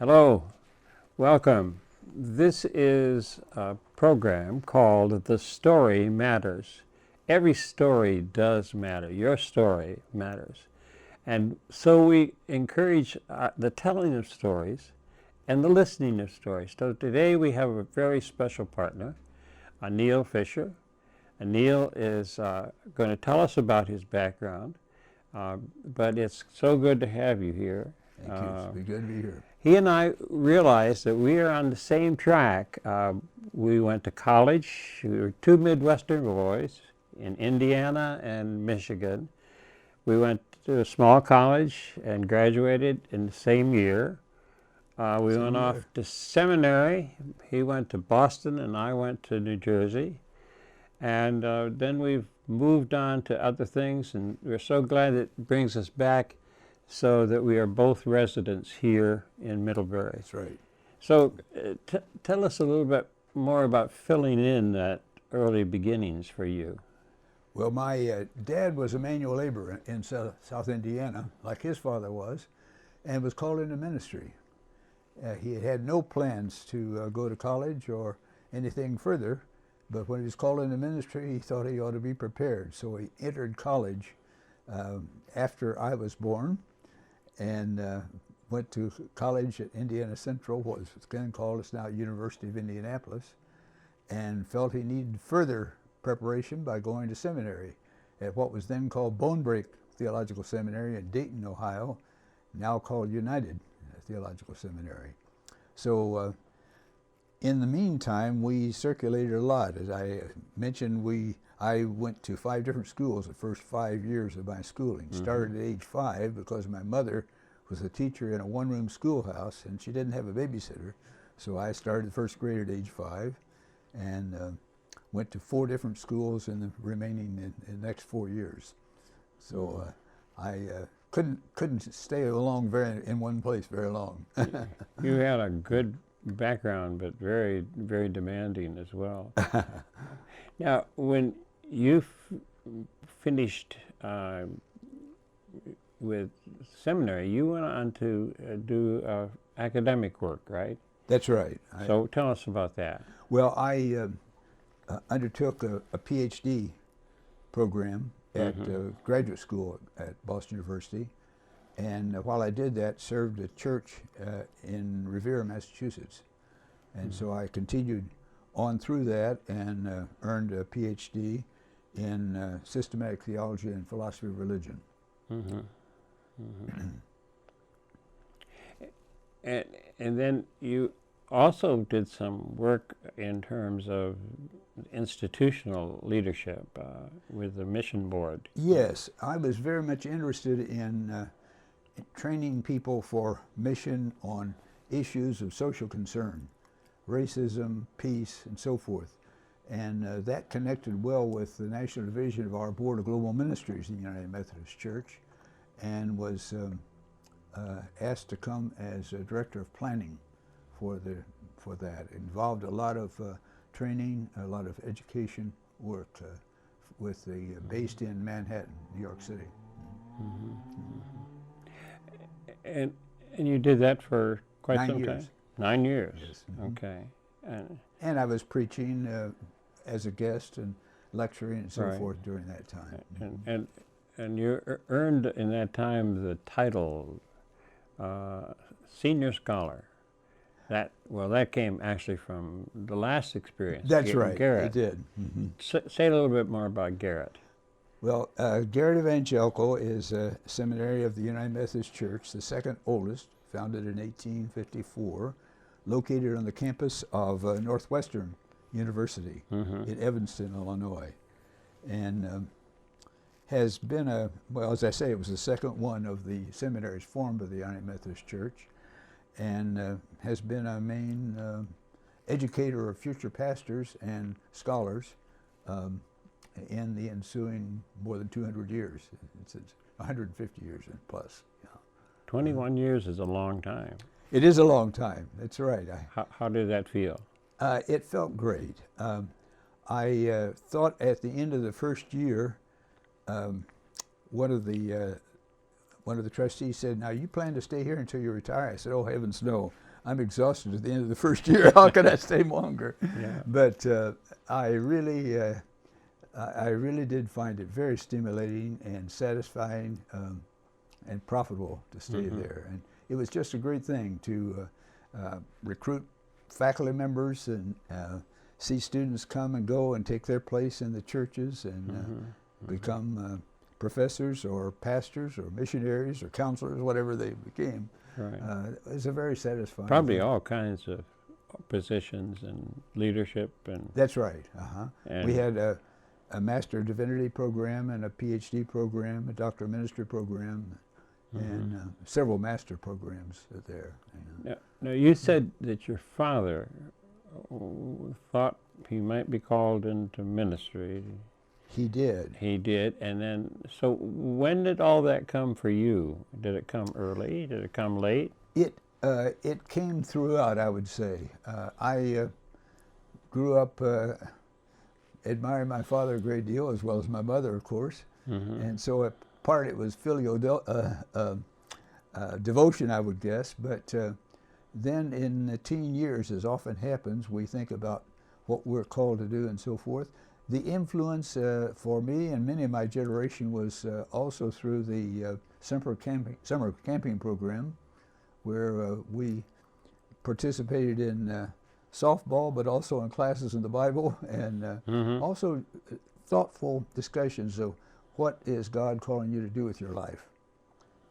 Hello, welcome. This is a program called The Story Matters. Every story does matter. Your story matters. And so we encourage the telling of stories and the listening of stories. So today we have a very special partner, Neal Fisher. And Neal is going to tell us about his background, but it's so good to have you here. Thank you. It's good to be here. He and I realized that we are on the same track. We went to college. We were two Midwestern boys in Indiana and Michigan. We went to a small college and graduated in the same year. We went off to seminary. He went to Boston and I went to New Jersey. And then we've moved on to other things, and we're so glad it brings us back so that we are both residents here in Middlebury. That's right. So tell us a little bit more about filling in that early beginnings for you. Well, my dad was a manual laborer in South Indiana, like his father was, and was called into ministry. He had no plans to go to college or anything further, but when he was called into ministry, he thought he ought to be prepared. So he entered college after I was born, and went to college at Indiana Central, what was then called, it's now University of Indianapolis, and felt he needed further preparation by going to seminary at what was then called Bone Break Theological Seminary in Dayton, Ohio, now called United Theological Seminary. So in the meantime, we circulated a lot. As I mentioned, I went to 5 different schools the first 5 years of my schooling. Started at age 5 because my mother was a teacher in a one-room schoolhouse and she didn't have a babysitter. So I started the first grade at age 5 and went to 4 different schools in the remaining in the next 4 years. So I couldn't stay in one place very long. You had a good background, but very, very demanding as well. Now, when you finished with seminary, you went on to do academic work, right? That's right. So tell us about that. Well, I undertook a PhD program at graduate school at Boston University, and while I did that, served a church in Revere, Massachusetts. And so I continued on through that and earned a PhD in systematic theology and philosophy of religion. And then you also did some work in terms of institutional leadership with the mission board. Yes, I was very much interested in training people for mission on issues of social concern, racism, peace, and so forth. And that connected well with the national division of our Board of Global Ministries in the United Methodist Church, and was asked to come as a director of planning for that. It involved a lot of training, a lot of education work based in Manhattan, New York City. And you did that for quite 9 some years. time? 9 years. Yes. Okay. And I was preaching as a guest and lecturing and so Right. forth during that time. And you earned in that time the title senior scholar. That came actually from the last experience. That's right. Garrett. It did. Say a little bit more about Garrett. Well, Garrett Evangelical is a seminary of the United Methodist Church, the second oldest, founded in 1854, located on the campus of Northwestern University in Evanston, Illinois, and has been as I say, it was the second one of the seminaries formed by the United Methodist Church, and has been a main educator of future pastors and scholars in the ensuing more than 200 years. It's 150 years plus. 21 years is a long time. It is a long time. That's right. How did that feel? It felt great. I thought at the end of the first year, one of the trustees said, "Now you plan to stay here until you retire?" I said, "Oh heavens, no! I'm exhausted at the end of the first year. How can I stay longer? Yeah. But I really did find it very stimulating and satisfying and profitable to stay there. And it was just a great thing to recruit faculty members and see students come and go and take their place in the churches and become professors or pastors or missionaries or counselors, whatever they became. Right. It was a very satisfying Probably thing. all kinds of positions and leadership and. That's right. And We had a Master of Divinity program and a PhD program, a Doctor of Ministry program, and several master programs there. Now, you said that your father thought he might be called into ministry. He did. He did, and then, so when did all that come for you? Did it come early? Did it come late? It came throughout, I would say. I grew up admiring my father a great deal, as well as my mother, of course. And so part it was filial devotion, I would guess. But then in the teen years, as often happens, we think about what we're called to do and so forth. The influence for me and many of my generation was also through the summer camping program, where we participated in softball, but also in classes in the Bible, and also thoughtful discussions of what is God calling you to do with your life.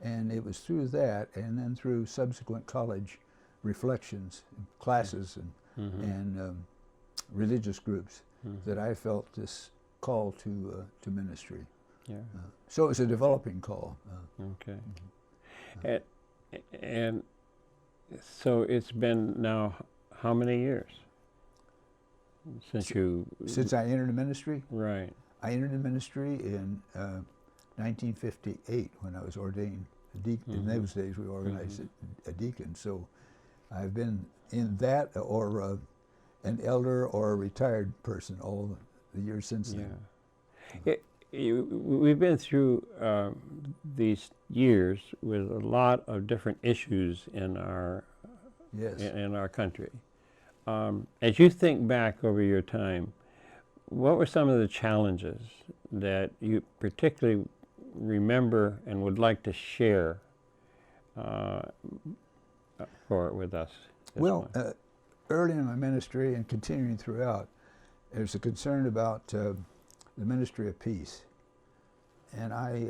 And it was through that, and then through subsequent college reflections, classes, and religious groups, that I felt this call to ministry. Yeah. So it was a developing call. Okay. And so it's been now how many years since I entered the ministry? Right. I entered the ministry in 1958 when I was ordained a deacon. In those days we organized a deacon. So I've been in that or an elder or a retired person all the years since then. We've been through these years with a lot of different issues in our in our country. As you think back over your time, what were some of the challenges that you particularly remember and would like to share with us? Well, early in my ministry and continuing throughout, there's a concern about the ministry of peace. And I,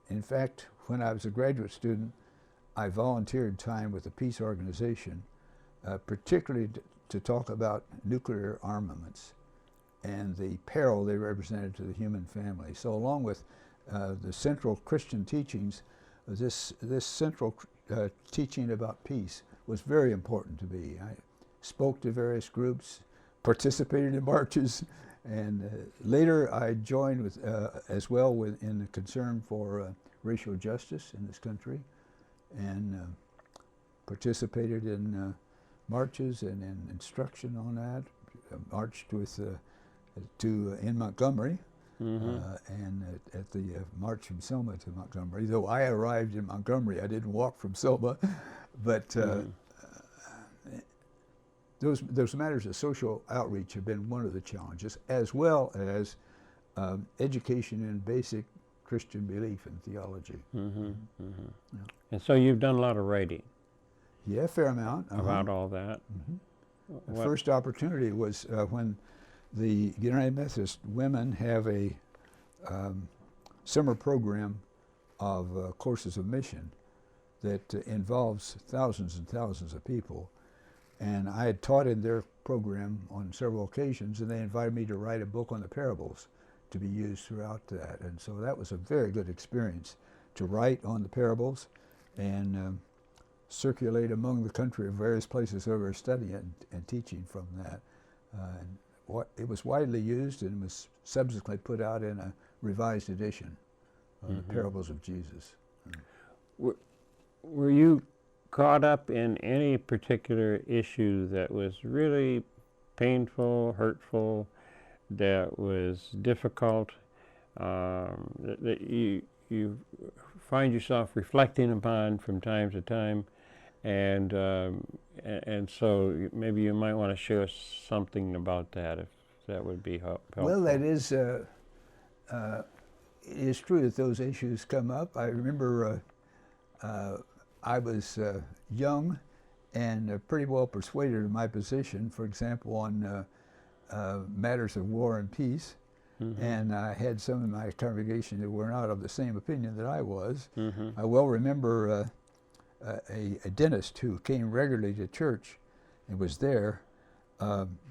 in fact, when I was a graduate student, I volunteered time with the peace organization, particularly to talk about nuclear armaments and the peril they represented to the human family. So along with the central Christian teachings, this central teaching about peace was very important to me. I spoke to various groups, participated in marches, and later I joined with, as well in the concern for racial justice in this country, and participated in marches and in instruction on that. Marched with in Montgomery, and at the march from Selma to Montgomery. Though I arrived in Montgomery, I didn't walk from Selma, but those matters of social outreach have been one of the challenges, as well as education in basic Christian belief and theology. And so you've done a lot of writing. Yeah, a fair amount. About all that. The first opportunity was when the United Methodist Women have a summer program of courses of mission that involves thousands and thousands of people. And I had taught in their program on several occasions, and they invited me to write a book on the parables to be used throughout that. And so that was a very good experience to write on the parables and circulate among the country of various places where we were studying and teaching from that. It was widely used and was subsequently put out in a revised edition of the parables of Jesus. Were you caught up in any particular issue that was really painful, hurtful, that was difficult, that you find yourself reflecting upon from time to time, and so maybe you might want to share something about that, if that would be helpful. Well, that is, it is true that those issues come up. I remember I was young and pretty well persuaded of my position, for example, on matters of war and peace. Mm-hmm. And I had some in my congregation that were not of the same opinion that I was. Mm-hmm. I well remember a dentist who came regularly to church and was there,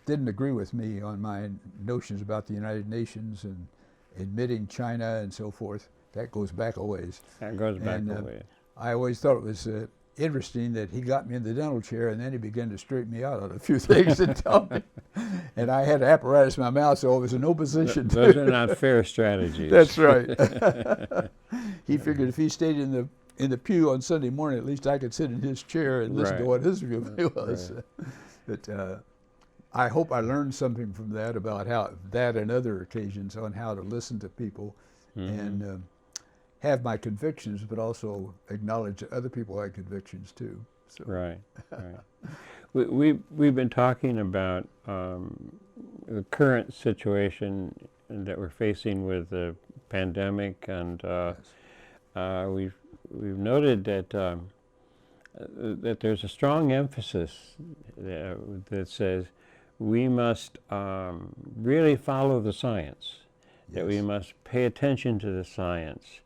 didn't agree with me on my notions about the United Nations and admitting China and so forth. That goes back a ways. That goes back a ways. I always thought it was interesting that he got me in the dental chair and then he began to straighten me out on a few things and tell me. And I had apparatus in my mouth, so I was in no position. Those are not fair strategies. That's right. He figured if he stayed in the pew on Sunday morning, at least I could sit in his chair and listen to what his view was. Right. But I hope I learned something from that about how that and other occasions on how to listen to people and have my convictions, but also acknowledge that other people had convictions too. So. Right, right. We've been talking about the current situation that we're facing with the pandemic, and we've noted that that there's a strong emphasis that says we must really follow the science, that we must pay attention to the science,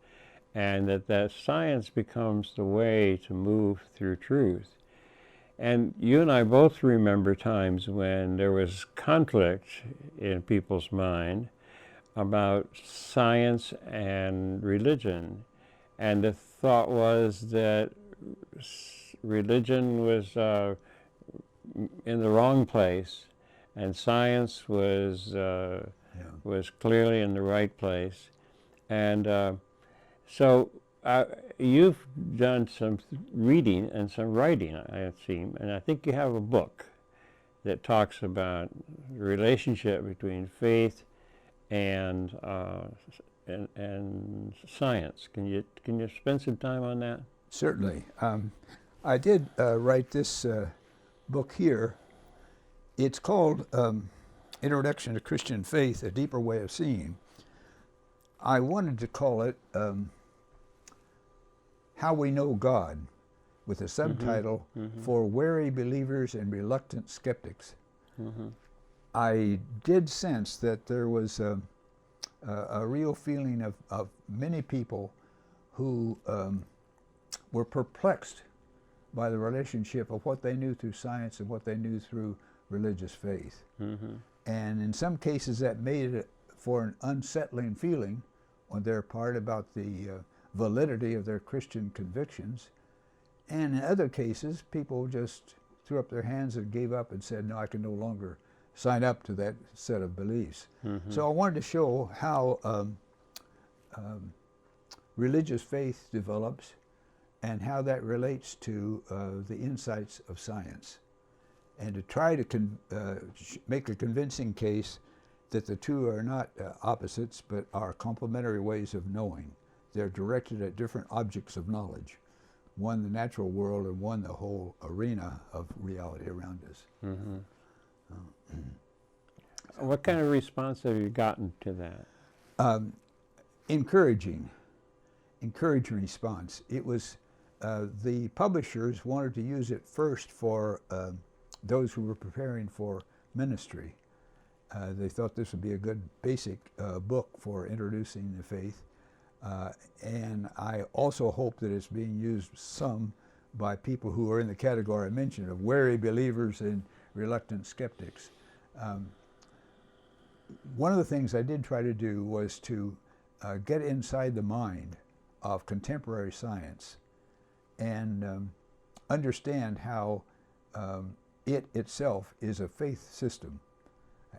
and that science becomes the way to move through truth. And you and I both remember times when there was conflict in people's mind about science and religion, and the thought was that religion was in the wrong place, and science was clearly in the right place. And so you've done some reading and some writing, I have seen, and I think you have a book that talks about the relationship between faith and science. Can you spend some time on that? Certainly. I did write this book here. It's called Introduction to Christian Faith, A Deeper Way of Seeing. I wanted to call it How We Know God, with a subtitle for wary believers and reluctant skeptics. I did sense that there was a real feeling of many people who were perplexed by the relationship of what they knew through science and what they knew through religious faith. And in some cases that made it for an unsettling feeling on their part about the validity of their Christian convictions. And in other cases, people just threw up their hands and gave up and said, no, I can no longer sign up to that set of beliefs. So I wanted to show how religious faith develops and how that relates to the insights of science, and to try to make a convincing case that the two are not opposites, but are complementary ways of knowing. They're directed at different objects of knowledge, one the natural world and one the whole arena of reality around us. What kind of response have you gotten to that? Encouraging response. It was the publishers wanted to use it first for those who were preparing for ministry. They thought this would be a good basic book for introducing the faith. And I also hope that it's being used some by people who are in the category I mentioned of wary believers and reluctant skeptics. One of the things I did try to do was to get inside the mind of contemporary science and understand how it itself is a faith system.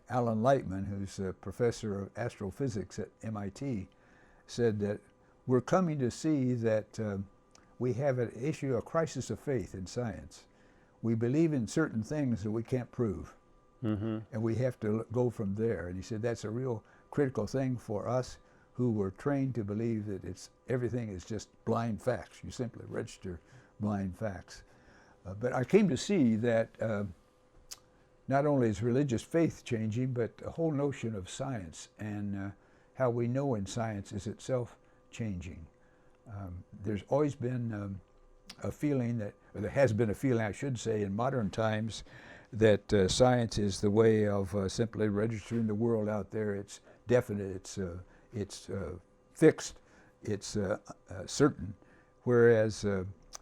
Alan Lightman, who's a professor of astrophysics at MIT, said that we're coming to see that we have an issue, a crisis of faith in science. We believe in certain things that we can't prove, and we have to go from there. And he said that's a real critical thing for us who were trained to believe that everything is just blind facts. You simply register blind facts. But I came to see that not only is religious faith changing, but the whole notion of science and how we know in science is itself changing. There's always been a feeling that, or there has been a feeling, I should say, in modern times, that science is the way of simply registering the world out there. It's definite, it's fixed, it's certain, whereas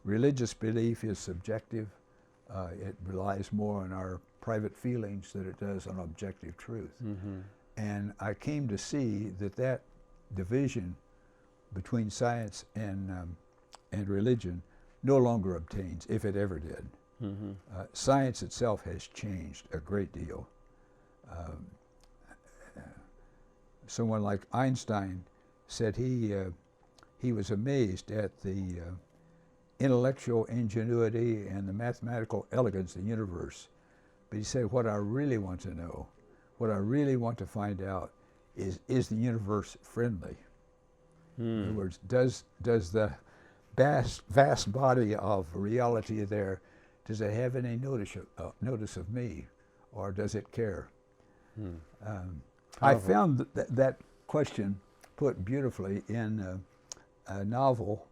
religious belief is subjective. It relies more on our private feelings than it does on objective truth. Mm-hmm. And I came to see that that division between science and religion no longer obtains, if it ever did. Mm-hmm. Science itself has changed a great deal. Someone like Einstein said he was amazed at the intellectual ingenuity and the mathematical elegance of the universe. But he said, what I really want to know, what I really want to find out is the universe friendly? In other words, does the vast body of reality there, does it have any notice of me, or does it care? I found that question put beautifully in a novel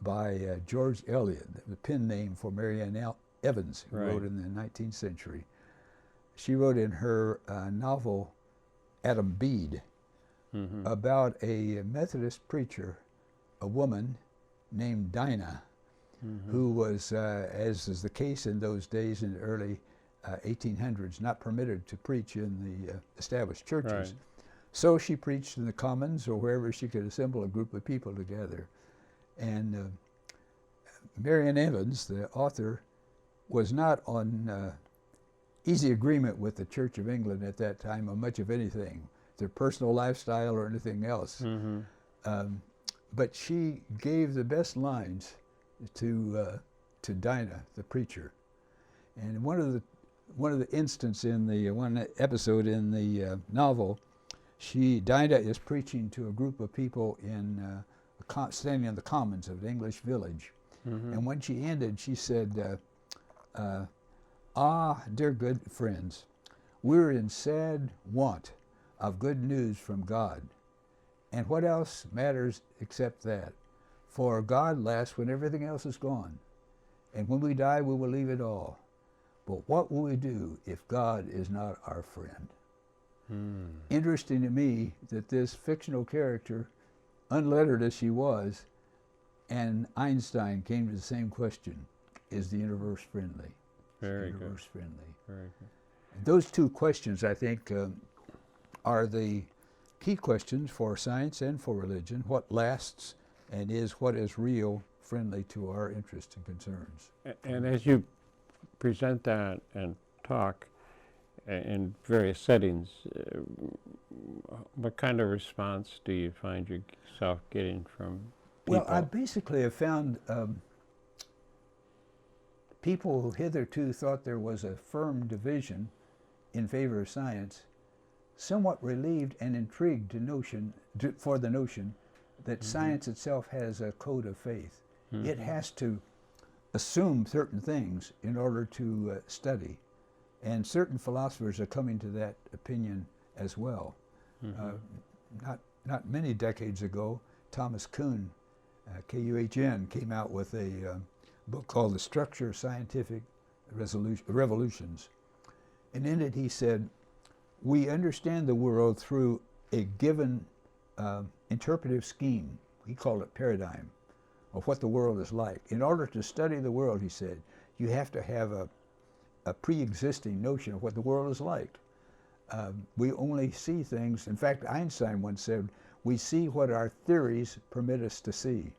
by George Eliot, the pen name for Marianne Evans, who wrote in the 19th century. She wrote in her novel, Adam Bede, about a Methodist preacher, a woman named Dinah, who was, as is the case in those days in the early 1800s, not permitted to preach in the established churches. Right. So she preached in the commons or wherever she could assemble a group of people together. And Marianne Evans, the author, was not on easy agreement with the Church of England at that time on much of anything, their personal lifestyle or anything else. But she gave the best lines to Dinah, the preacher. And one of the instances in the one episode in the novel, Dinah is preaching to a group of people in standing in the commons of an English village. And when she ended, she said, "Ah, dear good friends, we're in sad want of good news from God. And what else matters except that? For God lasts when everything else is gone. And when we die, we will leave it all. But what will we do if God is not our friend?" Interesting to me that this fictional character, unlettered as she was, and Einstein came to the same question: is the universe friendly? Very good. Universe friendly. Very good. And those two questions, I think, are the key questions for science and for religion: what lasts, and what is real, friendly to our interests and concerns. And as you present that and talk in various settings, what kind of response do you find yourself getting from people? Well, I basically have found people who hitherto thought there was a firm division in favor of science somewhat relieved and intrigued for the notion that science itself has a code of faith. It has to assume certain things in order to study. And certain philosophers are coming to that opinion as well. Not many decades ago, Thomas Kuhn, Kuhn, came out with a book called The Structure of Scientific Revolutions. And in it he said, we understand the world through a given interpretive scheme. He called it paradigm, of what the world is like. In order to study the world, he said, you have to have a pre-existing notion of what the world is like. We only see things, in fact, Einstein once said, we see what our theories permit us to see.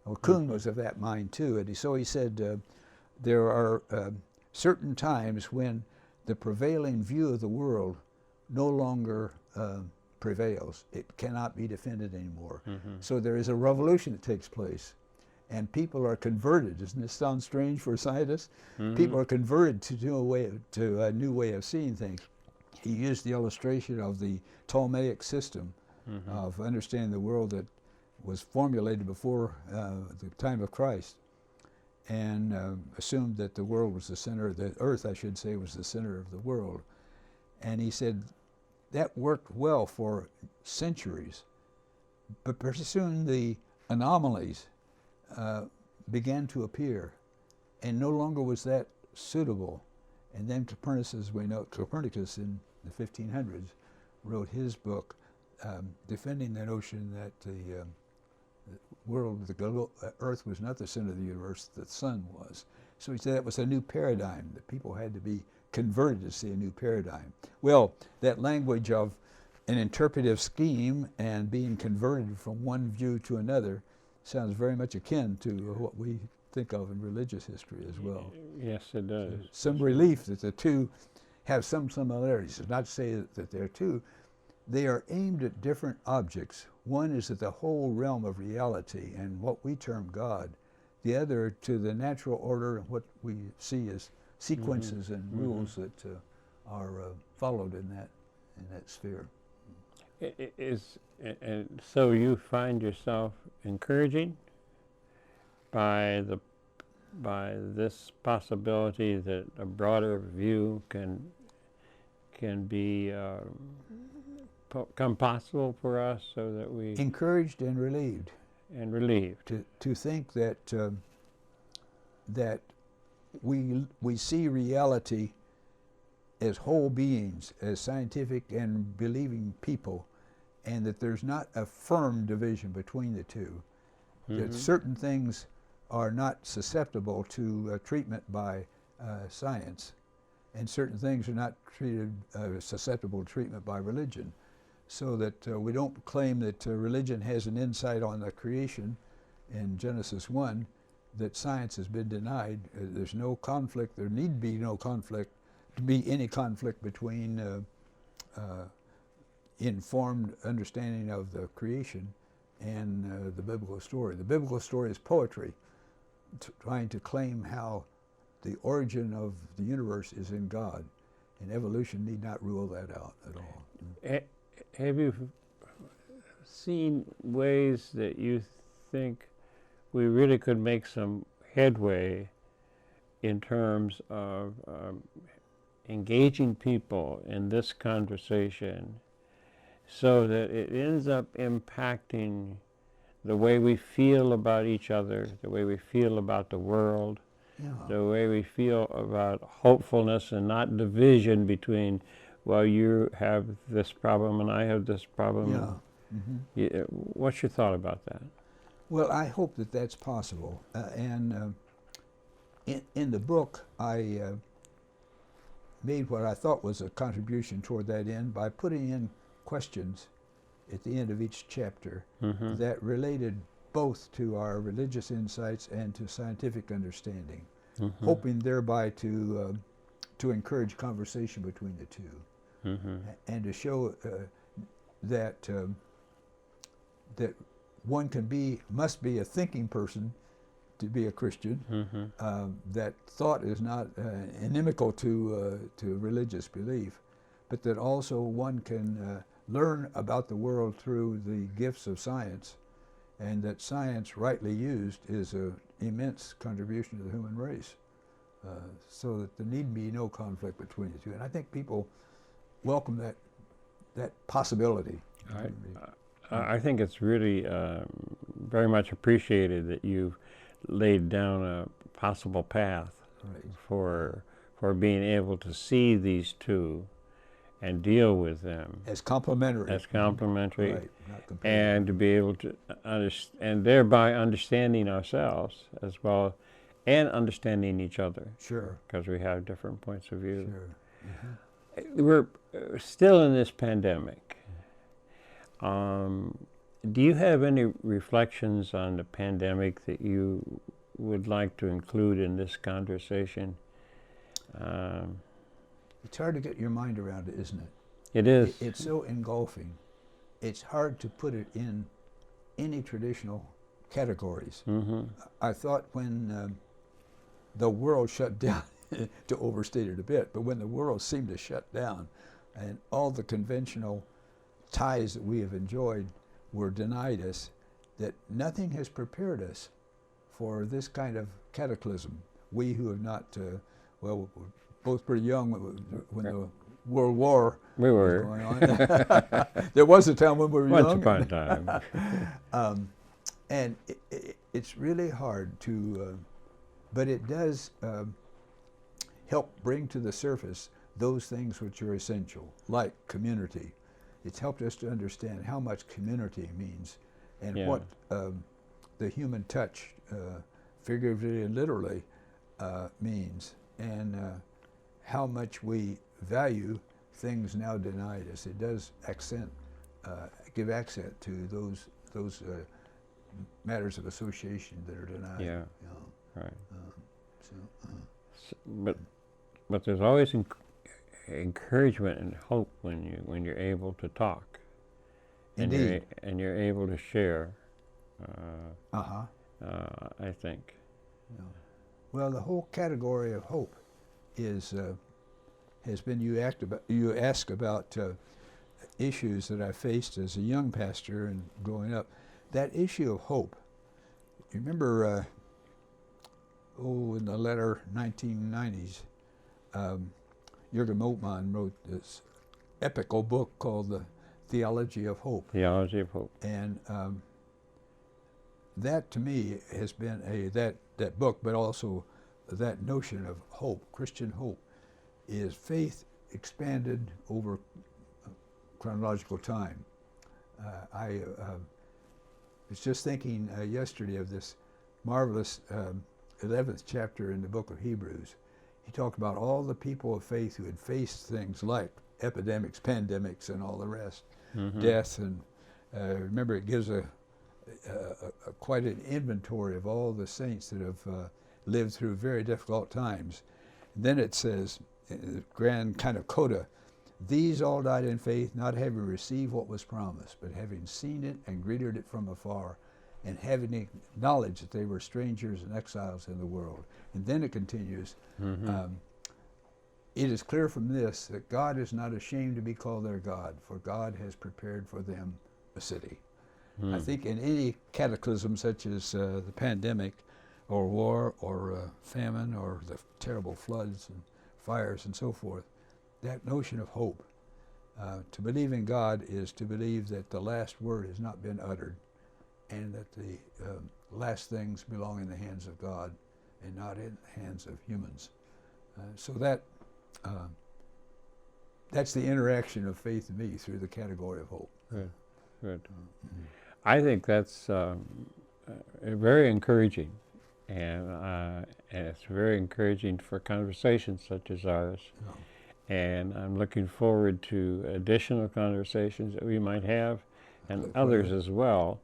Well, Kuhn was of that mind too, and so he said there are certain times when the prevailing view of the world no longer prevails. It cannot be defended anymore. So there is a revolution that takes place, and people are converted. Doesn't this sound strange for scientists? People are converted to a new way of seeing things. He used the illustration of the Ptolemaic system of understanding the world that was formulated before the time of Christ. and assumed that the world was the center, the earth, I should say, was the center of the world. And he said that worked well for centuries, but pretty soon the anomalies began to appear, and no longer was that suitable. And then Copernicus in the 1500s wrote his book defending the notion that the world, the earth was not the center of the universe, the sun was. So he said that was a new paradigm, that people had to be converted to see a new paradigm. Well, that language of an interpretive scheme and being converted from one view to another sounds very much akin to what we think of in religious history as well. Yes, it does. Some relief that the two have some similarities. It's not to say that they're two. They are aimed at different objects. One is at the whole realm of reality and what we term God. The other to the natural order and what we see as sequences and rules that are followed in that sphere. And so you find yourself encouraging by this possibility that a broader view can become possible for us, so that we encouraged and relieved. To think that that we see reality as whole beings, as scientific and believing people, and that there's not a firm division between the two. That certain things are not susceptible to treatment by science, and certain things are not susceptible to treatment by religion. So that we don't claim that religion has an insight on the creation in Genesis 1, that science has been denied. There's no conflict, there need be no conflict, to be any conflict between informed understanding of the creation and the biblical story. The biblical story is poetry, trying to claim how the origin of the universe is in God, and evolution need not rule that out at all. Have you seen ways that you think we really could make some headway in terms of engaging people in this conversation, so that it ends up impacting the way we feel about each other, the way we feel about the world, the way we feel about hopefulness, and not division between, well, you have this problem and I have this problem. What's your thought about that? Well, I hope that that's possible. And in the book, I made what I thought was a contribution toward that end by putting in questions at the end of each chapter that related both to our religious insights and to scientific understanding, hoping thereby to encourage conversation between the two, and to show that that one must be a thinking person to be a Christian. That thought is not inimical to religious belief, but that also one can learn about the world through the gifts of science, and that science, rightly used, is an immense contribution to the human race. So that there need be no conflict between the two. And I think people welcome that possibility. I think it's really very much appreciated that you've laid down a possible path for being able to see these two and deal with them as complementary. Right, not competitive. And to be able to understand, and thereby understanding ourselves as well, and understanding each other. Sure. Because we have different points of view. Sure. We're still in this pandemic. Do you have any reflections on the pandemic that you would like to include in this conversation? It's hard to get your mind around it, isn't it? It is. It's so engulfing. It's hard to put it in any traditional categories. I thought when the world shut down, to overstate it a bit, but when the world seemed to shut down and all the conventional ties that we have enjoyed were denied us, that nothing has prepared us for this kind of cataclysm. We who have not, well, we're both pretty young when the World War We was were. going on. There was a time when we were Once young. upon a time. And it's really hard to, but it does help bring to the surface those things which are essential, like community. It's helped us to understand how much community means and Yeah. what the human touch, figuratively and literally, means, and how much we value things now denied us. It does give accent to those matters of association that are denied. Yeah. You know. Right. So, But there's always encouragement and hope when you're able to talk, and Indeed. you're able to share. I think. Yeah. Well, the whole category of hope has been, you ask about issues that I faced as a young pastor and growing up. That issue of hope. You remember, in the latter 1990s, Jürgen Moltmann wrote this epical book called The Theology of Hope. Theology of Hope. And that to me has been that book, but also that notion of hope, Christian hope, is faith expanded over chronological time. I was just thinking yesterday of this marvelous 11th chapter in the book of Hebrews. He talked about all the people of faith who had faced things like epidemics, pandemics, and all the rest, death, and remember it gives a quite an inventory of all the saints that have lived through very difficult times. And then it says, in the grand kind of coda, these all died in faith, not having received what was promised, but having seen it and greeted it from afar, and having acknowledged that they were strangers and exiles in the world. And then it continues, it is clear from this that God is not ashamed to be called their God, for God has prepared for them a city. I think in any cataclysm such as the pandemic or war or famine or the terrible floods and fires and so forth, that notion of hope, to believe in God is to believe that the last word has not been uttered and that the last things belong in the hands of God and not in the hands of humans. So that's the interaction of faith in me through the category of hope. Good. Good. I think that's very encouraging, and it's very encouraging for conversations such as ours. And I'm looking forward to additional conversations that we might have, and others as well,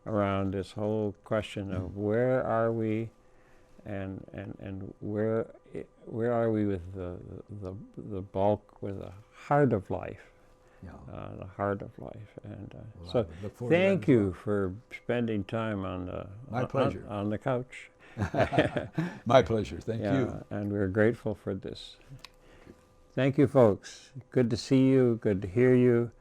around this whole question of where are we, and where are we with the bulk, with the heart of life. The heart of life, and so thank you for spending time on the My pleasure. on the couch. My pleasure. Thank you. And we're grateful for this. Thank you, folks. Good to see you. Good to hear you.